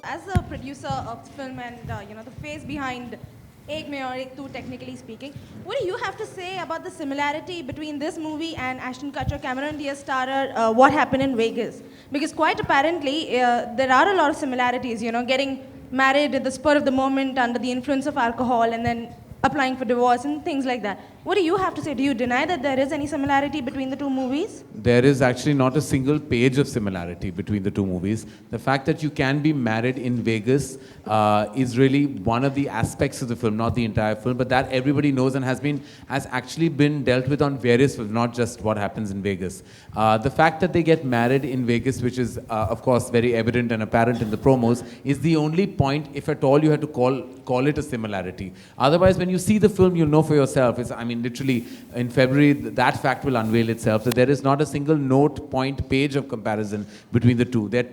As a producer of the film and the face behind Ek Mein Aur Ek Tu, technically speaking, what do you have to say about the similarity between this movie and Ashton Kutcher, Cameron Diaz starrer, What Happened in Vegas? Because quite apparently, there are a lot of similarities. Getting married at the spur of the moment under the influence of alcohol, and then applying for divorce and things like that. What do you have to say? Do you deny that there is any similarity between the two movies? There is actually not a single page of similarity between the two movies. The fact that you can be married in Vegas is really one of the aspects of the film, not the entire film, but that everybody knows and has actually been dealt with on various films, not just What Happens in Vegas. The fact that they get married in Vegas, which is of course very evident and apparent in the promos, is the only point, if at all, you had to call it a similarity. Otherwise, when you see the film, you'll know for yourself. Literally, in February, that fact will unveil itself. So there is not a single note, point, page of comparison between the two. They're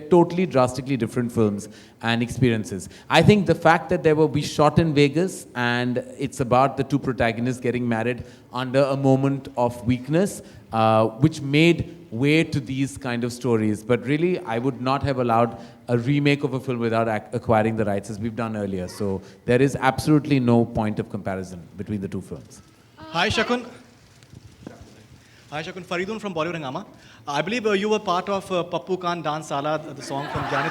totally drastically different films and experiences. I think the fact that we shot in Vegas and it's about the two protagonists getting married under a moment of weakness, which made way to these kind of stories. But really, I would not have allowed a remake of a film without acquiring the rights, as we've done earlier. So there is absolutely no point of comparison between the two films. Hi, Shakun. Hi, Shakun. Faridun from Bollywood Hangama. I believe you were part of Pappu Khan Dance Sala, the song from Jane.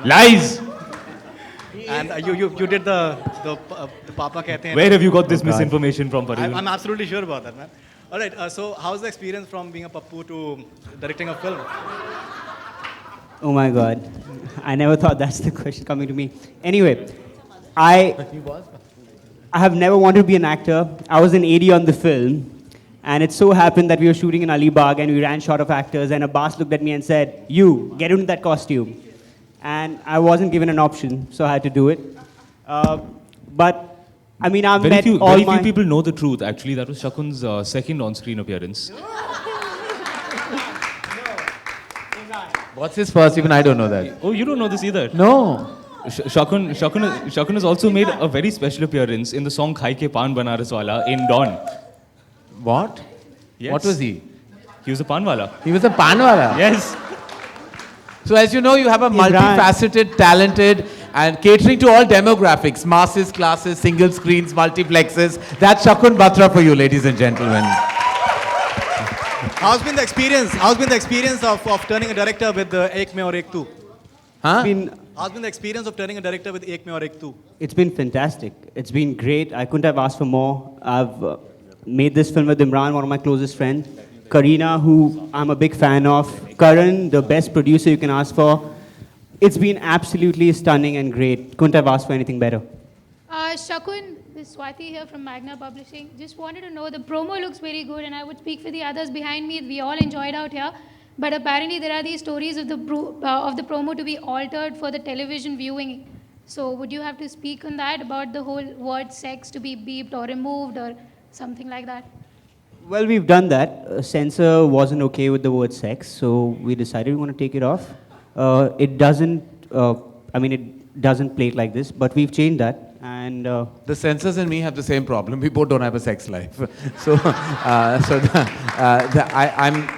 Lies! And you did the Papa Kehte Hain. Where have you got this misinformation from, Faridun? I'm absolutely sure about that, man. All right, so how's the experience from being a Pappu to directing a film? Oh my God. I never thought that's the question coming to me. Anyway, I have never wanted to be an actor. I was an AD on the film. And it so happened that we were shooting in Alibag and we ran short of actors and a boss looked at me and said, "You, get into that costume." And I wasn't given an option, so I had to do it. But, I mean, I've met all very my... few people know the truth, actually. That was Shakun's second on-screen appearance. What's his first? Even I don't know that. Oh, you don't know this either? No. Shakun has also made a very special appearance in the song Khai Ke Paan Banaras Wala in Dawn. What? Yes. What was he? He was a panwala. He was a panwala. Yes. So as you know, you have a multifaceted, talented, and catering to all demographics, masses, classes, single screens, multiplexes. That's Shakun Batra for you, ladies and gentlemen. How's been the experience? How's been the experience of turning a director with Ek Mein Aur Ek Tu? Huh? How's been the experience of turning a director with Ek Mein Aur Ek Tu? It's been fantastic. It's been great. I couldn't have asked for more. I've made this film with Imran, one of my closest friends. Kareena, who I'm a big fan of. Karan, the best producer you can ask for. It's been absolutely stunning and great. Couldn't have asked for anything better. Shakun, this is Swati here from Magna Publishing. Just wanted to know, the promo looks very good, and I would speak for the others behind me. We all enjoyed out here. But apparently there are these stories of the promo to be altered for the television viewing. So would you have to speak on that, about the whole word sex to be beeped or removed or something like that? Well, we've done that. Censor wasn't okay with the word sex, so we decided we want to take it off. It doesn't play it like this, but we've changed that. And the censors and me have the same problem. We both don't have a sex life.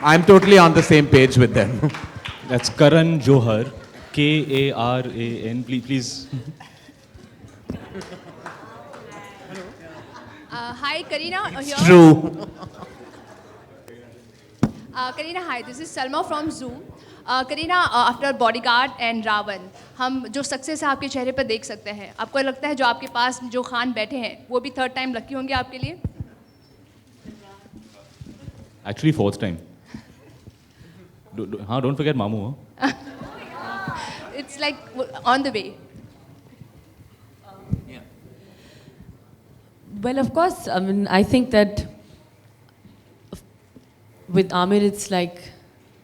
I'm totally on the same page with them. That's Karan Johar. Karan. Please. Hi, Kareena. It's true. Kareena, hi. This is Salma from Zoo. Kareena, after Bodyguard and Ravan, हम जो success है आपके चेहरे पर देख सकते हैं. आपको लगता है जो आपके पास जो खान बैठे हैं, वो भी थर्ड टाइम लकी होंगे आपके लिए? Actually, fourth time. Don't forget Mamu. Huh? It's like on the way. Well, of course, I mean, I think that with Amir, it's like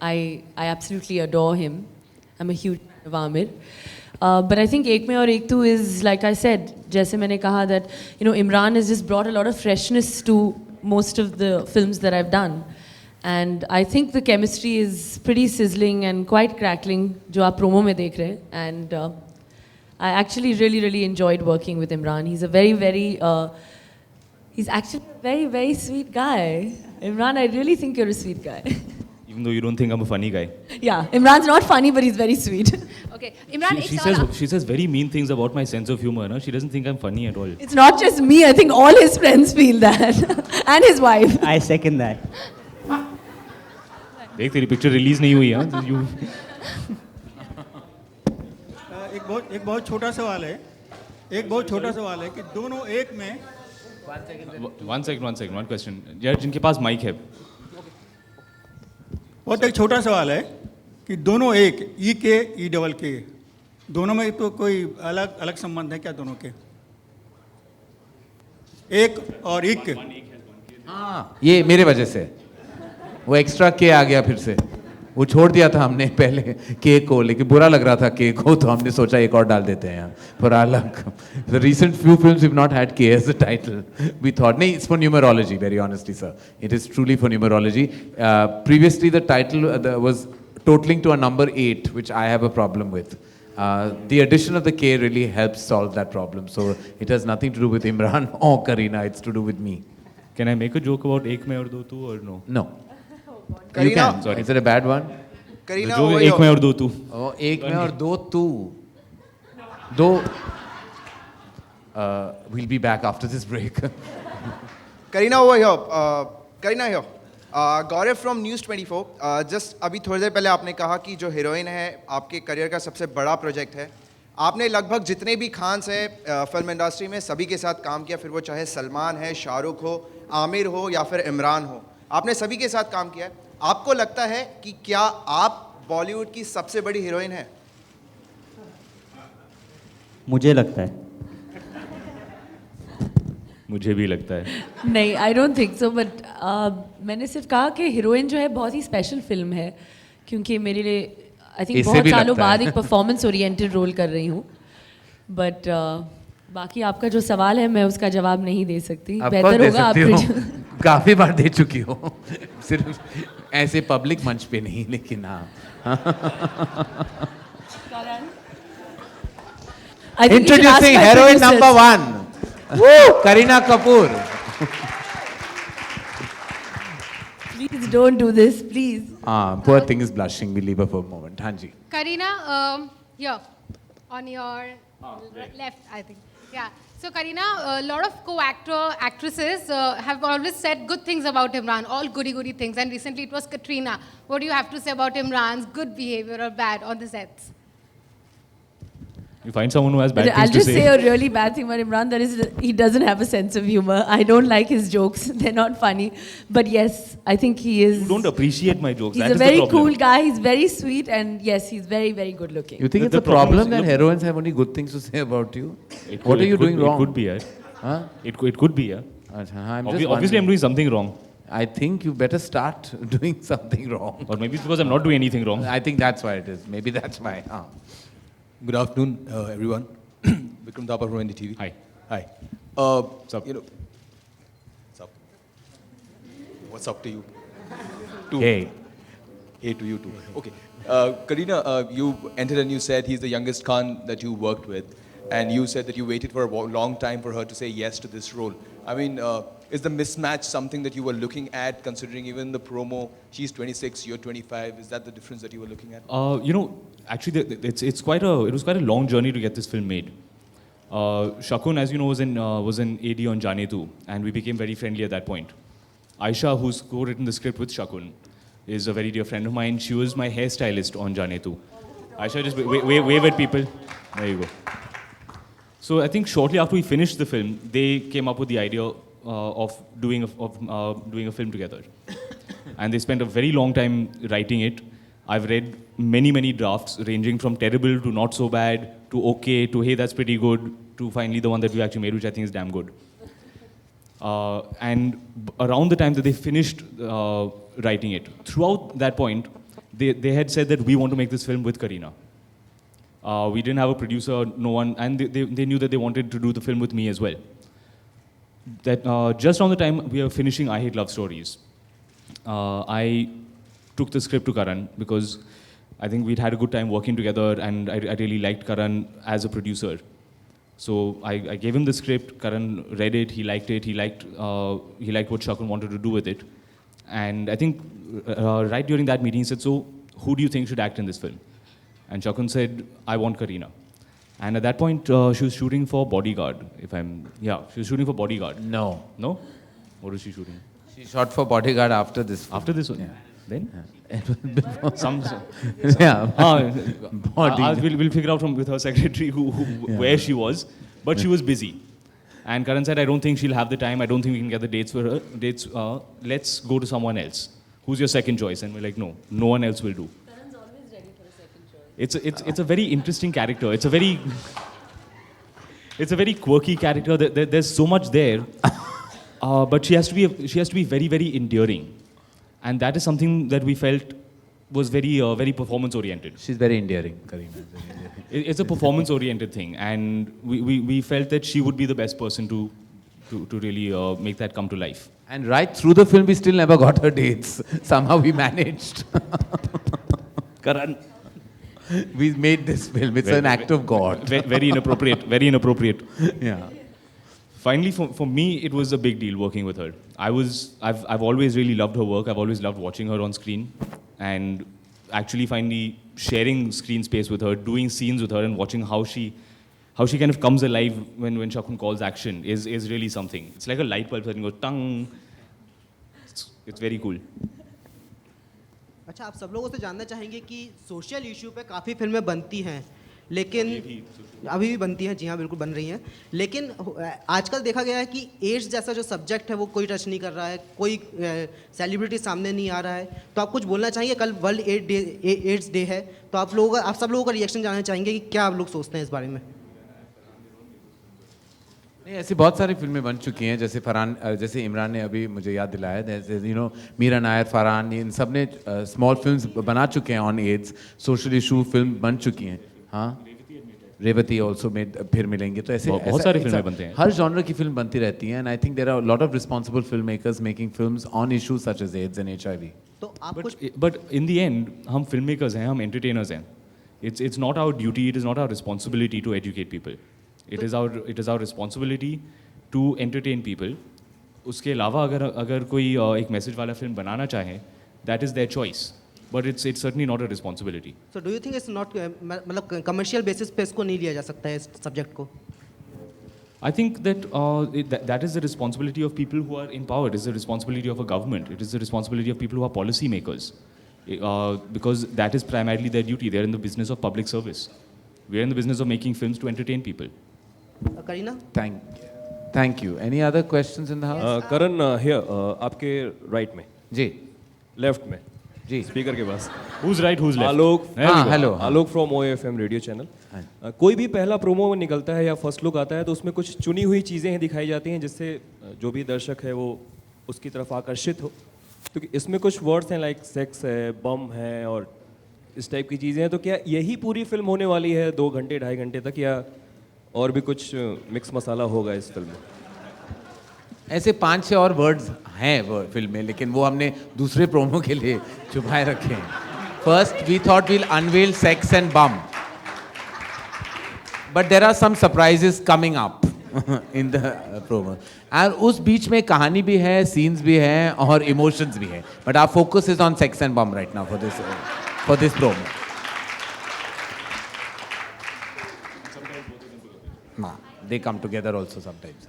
I absolutely adore him. I'm a huge fan of Amir. But I think Ek Mein Aur Ek Tu is, like I said, जैसे मैंने कहा that, you know, Imran has just brought a lot of freshness to most of the films that I've done. And I think the chemistry is pretty sizzling and quite crackling, जो आप promo में देख रहे हैं. And I actually really enjoyed working with Imran. He's a he's actually a very sweet guy. Imran, I really think you're a sweet guy. Even though you don't think I'm a funny guy. Yeah, Imran's not funny, but he's very sweet. Okay, Imran, She says very mean things about my sense of humor. No? She doesn't think I'm funny at all. It's not just me, I think all his friends feel that. And his wife. I second that. देख तेरी picture release नहीं हुई है you एक बहुत छोटा सवाल है कि दोनों एक में one second one question यार जिनके पास माइक है बहुत एक छोटा सवाल है कि दोनों एक ई के ई डबल के दोनों में तो कोई अलग अलग संबंध है क्या दोनों के एक और एक हाँ ये मेरे वजह से वो एक्स्ट्रा के आ गया फिर से वो छोड़ दिया था हमने पहले के को लेकिन बुरा लग रहा था के को तो हमने सोचा एक और डाल देते हैं for our luck the recent few films we have not had K as the title we thought नहीं it's for numerology very honestly sir it is truly for numerology previously the title was totalling to a number 8 which I have a problem with the addition of the K really helps solve that problem so it has nothing to do with Imran or Kareena it's to do with me can I make a joke about एक में और दो तू or no You can. Sorry. Is it a bad one? Kareena, जो एक में और दो तू एक में और दो तू दो we'll be back after this break. Kareena over here. Kareena here. Gaurav from News 24. Just अभी थोड़ी देर पहले आपने कहा कि जो हीरोइन है आपके करियर का सबसे बड़ा प्रोजेक्ट है आपने लगभग जितने भी खान्स हैं फिल्म इंडस्ट्री में सभी के साथ काम किया फिर वो चाहे सलमान है शाहरुख हो आमिर हो या फिर इमरान हो आपने सभी के साथ काम किया है आपको लगता है कि क्या आप बॉलीवुड की सबसे बड़ी हीरोइन हैं मुझे लगता है मुझे भी लगता है नहीं I don't think so but मैंने सिर्फ कहा कि हीरोइन जो है बहुत ही स्पेशल फिल्म है क्योंकि मेरे लिए आई थिंक बहुत सालों बाद एक परफॉर्मेंस ओरिएंटेड रोल कर रही हूँ बट बाकी आपका जो सवाल है मैं उसका जवाब नहीं दे सकती बेहतर होगा आप काफी बार दे चुकी हो सिर्फ ऐसे पब्लिक मंच पे नहीं लेकिन हाँ introducing heroin number 1 Kareena Kapoor Please don't do this, please. Poor thing is blushing. We leave her for a moment. हाँ जी. Kareena, here, on your left, I think. Yeah. So Kareena, a lot of actresses have always said good things about Imran, all goody things. And recently it was Katrina. What do you have to say about Imran's good behavior or bad on the sets? You find someone who has bad things I'll to just say. say a really bad thing about Imran. That is, he doesn't have a sense of humor. I don't like his jokes. They're not funny. But yes, I think he is. You don't appreciate my jokes. He's That a is the very problem. cool guy. He's very sweet. And yes, he's very good looking. You think it's a problem that heroines have only good things to say about you? What are you doing wrong? It could be, yeah. Huh? It could be, yeah. Obviously, I'm doing something wrong. I think you better start doing something wrong. Or maybe it's because I'm not doing anything wrong. I think that's why it is. Maybe that's why. Good afternoon, everyone. Vikram Thapa from NDTV. Hi. Hi. What's up? What's up? What's up to you? Hey. Hey to you too. Okay. Kareena, you entered and you said he's the youngest Khan that you worked with. And you said that you waited for a long time for her to say yes to this role. I mean, is the mismatch something that you were looking at, considering even the promo, she's 26, you're 25, is that the difference that you were looking at? Actually, it was quite a long journey to get this film made. Shakun, as you know, was in AD on Jaane Tu, and we became very friendly at that point. Aisha, who's co-written the script with Shakun, is a very dear friend of mine. She was my hairstylist on Jaane Tu. Aisha, just wave at people. There you go. So I think shortly after we finished the film, they came up with the idea of doing a film together. And they spent a very long time writing it. I've read many drafts, ranging from terrible to not so bad, to okay, to hey, that's pretty good, to finally the one that we actually made, which I think is damn good. And around the time that they finished writing it. Throughout that point, they had said that we want to make this film with Kareena. We didn't have a producer, no one, and they knew that they wanted to do the film with me as well. That just around the time we were finishing I Hate Love Stories, I took the script to Karan because I think we'd had a good time working together, and I really liked Karan as a producer. So I gave him the script. Karan read it. He liked it. He liked what Shakun wanted to do with it. And I think right during that meeting, he said, "So who do you think should act in this film?" And Shakun said, "I want Kareena." And at that point, she was shooting for Bodyguard. She was shooting for Bodyguard. No. No? What was she shooting? She shot for Bodyguard after this. After this one? Yeah. Then? Before. Yeah. Body. We'll figure out with her secretary where she was. But she was busy. And Karan said, "I don't think she'll have the time. I don't think we can get the dates for her. Let's go to someone else. Who's your second choice?" And we're like, no one else will do. Karan's always ready for a second choice. It's a very interesting character. It's a very quirky character. There's so much there. But she has to be very, very endearing. And that is something that we felt was very performance oriented. She's very endearing, Kareena. It's a performance oriented thing, and we felt that she would be the best person to really make that come to life. And right through the film, we still never got her dates. Somehow we managed. Karan. We made this film. It's an act of God. Very inappropriate. Very inappropriate. Yeah. Finally, for me, it was a big deal working with her. I've always really loved her work. I've always loved watching her on screen, and actually finally sharing screen space with her, doing scenes with her, and watching how she kind of comes alive when Shakun calls action is really something. It's like a light bulb that goes tung. It's very cool. अच्छा, आप सब लोगों से जानना चाहेंगे कि social issue पे काफ़ी फिल्में बनती हैं, लेकिन अभी भी बनती हैं, जी हाँ बिल्कुल बन रही हैं, लेकिन आजकल देखा गया है कि एड्स जैसा जो सब्जेक्ट है वो कोई टच नहीं कर रहा है, कोई सेलिब्रिटी सामने नहीं आ रहा है, तो आप कुछ बोलना चाहेंगे? कल वर्ल्ड एड्स डे है, तो आप सब लोगों का रिएक्शन जानना चाहेंगे कि क्या आप लोग सोचते हैं इस बारे में? नहीं, ऐसी बहुत सारी फिल्में बन चुकी हैं, जैसे इमरान ने अभी मुझे याद दिलाया, मीरा नायर, फरहान, इन सब ने स्मॉल फिल्म्स बना चुके हैं on AIDS, social issue film बन चुकी हैं. हाँ, रेवती ऑल्सो मेड, फिर मिलेंगे. तो ऐसे बहुत सारी फिल्में बनते हैं. हर जॉनर की फिल्म बनती रहती हैं, and I think there are lot of responsible film makers making films on issues such as AIDS and HIV. तो आप बट इन द एंड हम फिल्म मेकर्स हैं, हम एंटरटेनर्स हैं. It's not our duty, it is not our responsibility to educate people. It is our responsibility to entertain people. उसके अलावा अगर कोई एक मैसेज वाला फिल्म बनाना चाहे, that is their choice. But it's certainly not a responsibility. So do you think it's not मतलब commercial basis पे इसको नहीं लिया जा सकता है इस सब्जेक्ट को? I think that that is the responsibility of people who are in power. It is the responsibility of a government. It is the responsibility of people who are policy makers. Because that is primarily their duty. They are in the business of public service. We are in the business of making films to entertain people. Kareena? Thank you. Any other questions in the house? Karan, here, आपके right में. जी. Left में. जी. Speaker के पास. Who's right, who's left? Alok. Hello. Alok from OFM radio channel. कोई भी पहला promo निकलता है या फर्स्ट लुक आता है तो उसमें कुछ चुनी हुई चीज़ें दिखाई जाती हैं जिससे जो भी दर्शक है वो उसकी तरफ आकर्षित हो. तो इसमें कुछ वर्ड्स हैं लाइक सेक्स है, बम है और इस टाइप की चीज़ें हैं. तो क्या यही पूरी फिल्म होने वाली है 2 घंटे 2.5 घंटे तक, या और भी कुछ मिक्स मसाला होगा इस फिल्म में? ऐसे 5-6 और वर्ड्स हैं फिल्म में, लेकिन वो हमने दूसरे प्रोमो के लिए छुपाए रखे हैं. First we thought we'll unveil sex and bomb, but there are some surprises coming up in the promo. और उस बीच में कहानी भी है, सीन्स भी हैं और इमोशंस भी हैं. But our focus is on sex and bomb right now for this promo. They come together also sometimes.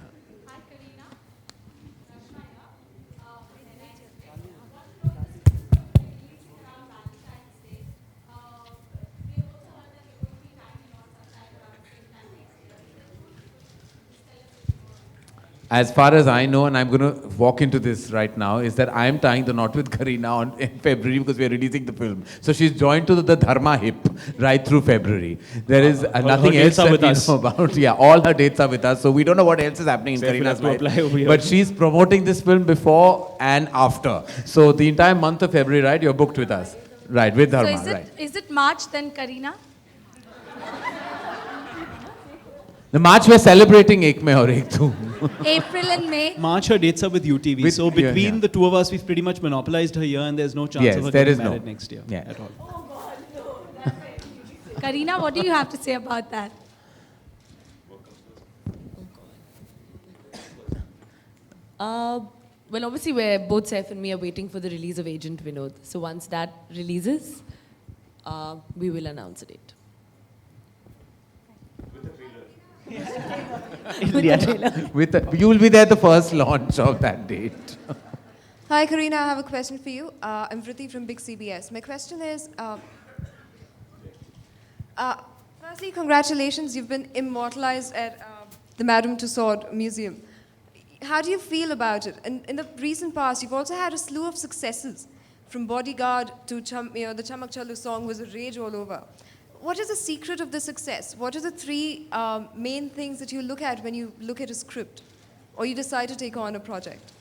as far as I know, and I'm going to walk into this right now, is that I am tying the knot with Kareena in February because we are releasing the film. So she's joined to the Dharma hip right through February. There is nothing her else dates are that with we us. know about. Yeah, all her dates are with us. So we don't know what else is happening in So if we'll Kareena's have to apply over life. here. But she's promoting this film before and after. So the entire month of February, right, you're booked with us. Right, with So Dharma, is it March then, Kareena? The March we're celebrating Ek Mein Aur Ek Tu. April and May. March her dates are with UTV. With- so between yeah. the two of us, we've pretty much monopolized her year, and there's no chance Yes, of her there getting is no. married next year Yeah. at all. Kareena, what do you have to say about that? Well, obviously, we're both Saif and me are waiting for the release of Agent Vinod. So once that releases, we will announce a date. You will be there at the first launch of that date. Hi, Kareena. I have a question for you. I'm Vritti from Big CBS. My question is, firstly, congratulations. You've been immortalized at the Madame Tussauds Museum. How do you feel about it? And in the recent past, you've also had a slew of successes, from Bodyguard to the Chamak Chalu song was a rage all over. What is the secret of the success? What are the three main things that you look at when you look at a script or you decide to take on a project?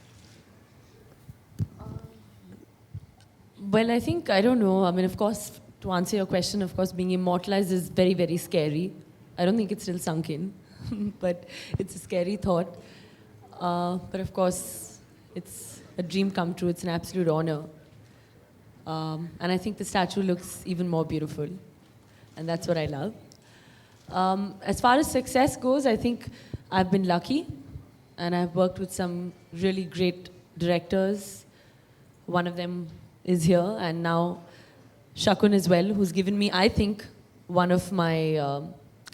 Well, I think, I don't know. I mean, of course, to answer your question, of course, being immortalized is very, very scary. I don't think it's still sunk in, but it's a scary thought. But of course, it's a dream come true. It's an absolute honor. And I think the statue looks even more beautiful. And that's what I love. As far as success goes, I think I've been lucky. And I've worked with some really great directors. One of them is here. And now Shakun as well, who's given me, I think, one of my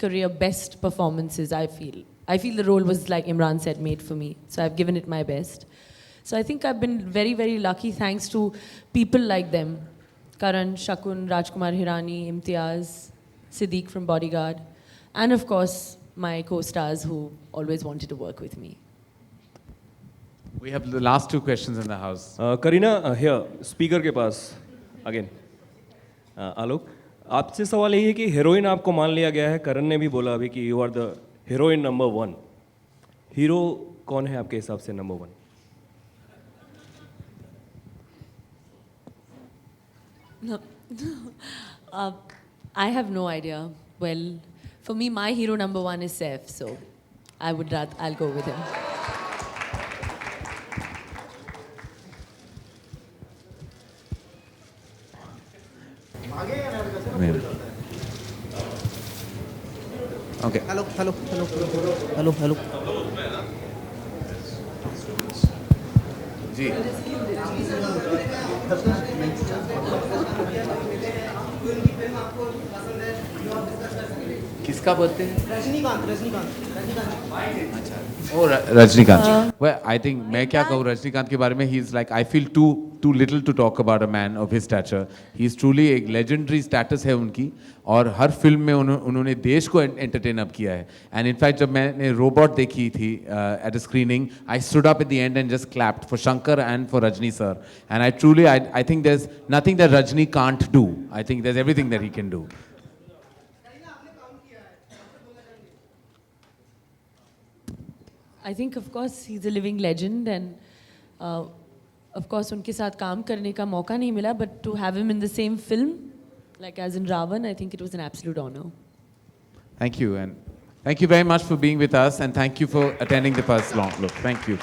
career best performances, I feel. I feel the role was, like Imran said, made for me. So I've given it my best. So I think I've been very, very lucky thanks to people like them. Karan, Shakun, Rajkumar Hirani, Imtiaz, Siddiq from Bodyguard. And of course, my co-stars who always wanted to work with me. We have the last two questions in the house. Kareena here speaker के पास again आलोक आपसे सवाल यही है कि heroine आपको मान लिया गया है करण ने भी बोला अभी कि you are the heroine number 1 hero कौन है आपके हिसाब से number 1 No. I have no idea. Well, for me, my hero number 1 is Saif, so I'll go with him. Okay. Hello. जी किसका बर्थडे है Rajinikanth Oh, Rajnikant. Well, I think मैं क्या कहूँ रजनीकांत के बारे में he is like I feel too little to talk about a man of his stature. He is truly एक legendary status है उनकी और हर फिल्म में उन्होंने देश को entertain up किया है. And in fact जब मैंने Robot देखी थी at a screening, I stood up at the end and just clapped for Shankar and for Rajni sir. And I think there's nothing that Rajni can't do. I think there's everything that he can do. I think, of course, he's a living legend, and of course, उनके साथ काम करने का मौका नहीं मिला, but to have him in the same film, like as in Ravan, I think it was an absolute honor. Thank you, and thank you very much for being with us, and thank you for attending the first long look. Thank you.